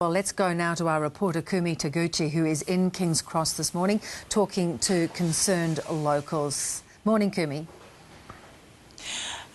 Well, let's go now to our reporter Kumi Taguchi, who is in King's Cross this morning, talking to concerned locals. Morning, Kumi.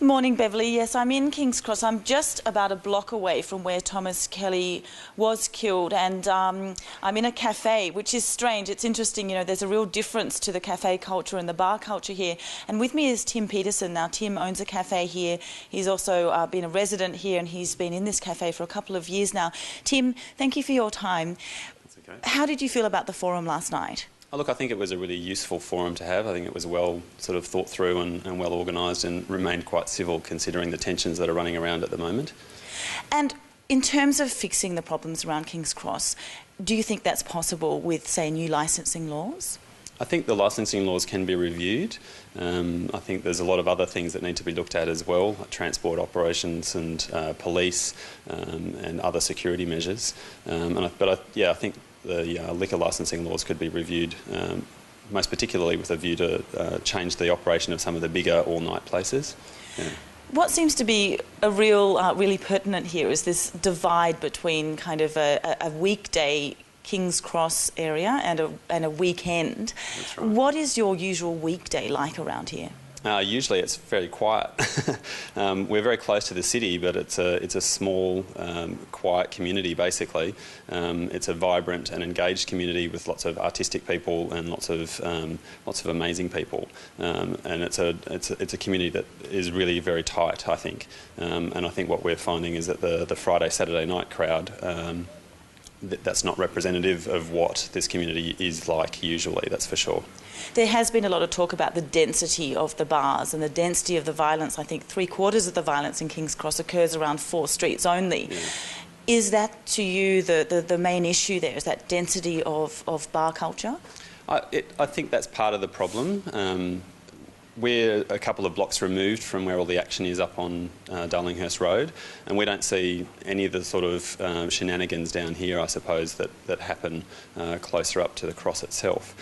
Morning, Beverly. Yes, I'm in King's Cross. I'm just about a block away from where Thomas Kelly was killed, and I'm in a cafe, which is strange. It's interesting, you know, there's a real difference to the cafe culture and the bar culture here. And with me is Tim Peterson. Now, Tim owns a cafe here. He's also been a resident here, and he's been in this cafe for a couple of years now. Tim, thank you for your time. That's okay. How did you feel about the forum last night? Oh, look, I think it was a really useful forum to have. I think it was well sort of thought through and well organised, and remained quite civil considering the tensions that are running around at the moment. And in terms of fixing the problems around King's Cross, do you think that's possible with, say, new licensing laws? I think the licensing laws can be reviewed. I think there's a lot of other things that need to be looked at as well, like transport operations and police and other security measures. I think the liquor licensing laws could be reviewed, most particularly with a view to change the operation of some of the bigger all-night places. Yeah. What seems to be really pertinent here is this divide between kind of a weekday King's Cross area and a weekend. That's right. What is your usual weekday like around here? Usually it's very quiet. We're very close to the city, but it's a small, quiet community basically. It's a vibrant and engaged community with lots of artistic people and lots of amazing people. And it's a community that is really very tight, I think. And I think what we're finding is that the Friday, Saturday night crowd, that's not representative of what this community is like usually, that's for sure. There has been a lot of talk about the density of the bars and the density of the violence. I think 3/4 of the violence in King's Cross occurs around 4 streets only. Yeah. Is that, to you, the main issue there? Is that density of bar culture? I think that's part of the problem. We're a couple of blocks removed from where all the action is up on Darlinghurst Road, and we don't see any of the sort of shenanigans down here, I suppose, that happen closer up to the cross itself.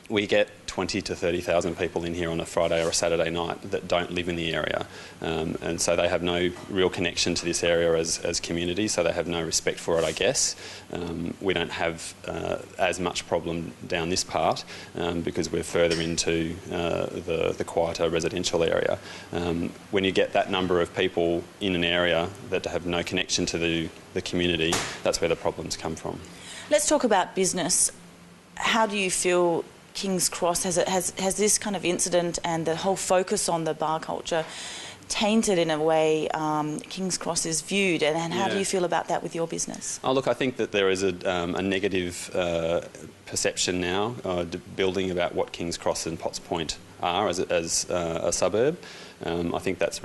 We get 20 to 30,000 people in here on a Friday or a Saturday night that don't live in the area, and so they have no real connection to this area as community, so they have no respect for it, I guess. We don't have as much problem down this part because we're further into the quieter residential area. When you get that number of people in an area that have no connection to the community, that's where the problems come from. Let's talk about business. How do you feel King's Cross has this kind of incident and the whole focus on the bar culture tainted in a way King's Cross is viewed, and how do you feel about that with your business? Oh, look, I think that there is a negative perception now building about what King's Cross and Potts Point are as a suburb. I think that's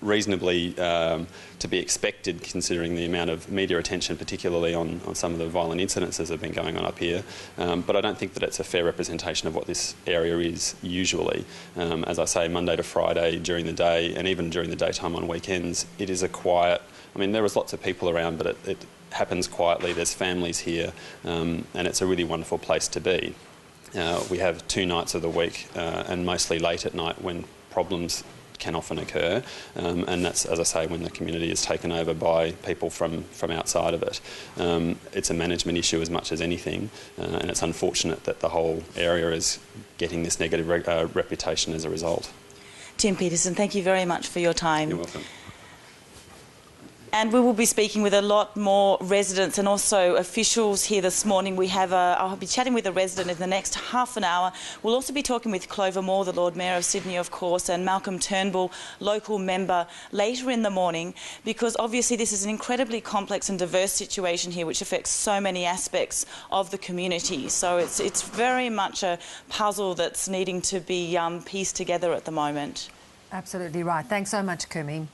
reasonably to be expected considering the amount of media attention, particularly on some of the violent incidences that have been going on up here. But I don't think that it's a fair representation of what this area is usually. As I say, Monday to Friday during the day, and even during the daytime on weekends, it is a quiet... I mean, there is lots of people around, but it happens quietly. There's families here, and it's a really wonderful place to be. We have 2 nights of the week, and mostly late at night when problems can often occur, and that's, as I say, when the community is taken over by people from outside of it. It's a management issue as much as anything, and it's unfortunate that the whole area is getting this negative reputation as a result. Tim Peterson, thank you very much for your time. You're welcome. And we will be speaking with a lot more residents and also officials here this morning. I'll be chatting with a resident in the next half an hour. We'll also be talking with Clover Moore, the Lord Mayor of Sydney, of course, and Malcolm Turnbull, local member, later in the morning, because obviously this is an incredibly complex and diverse situation here which affects so many aspects of the community. So it's very much a puzzle that's needing to be pieced together at the moment. Absolutely right. Thanks so much, Kumi.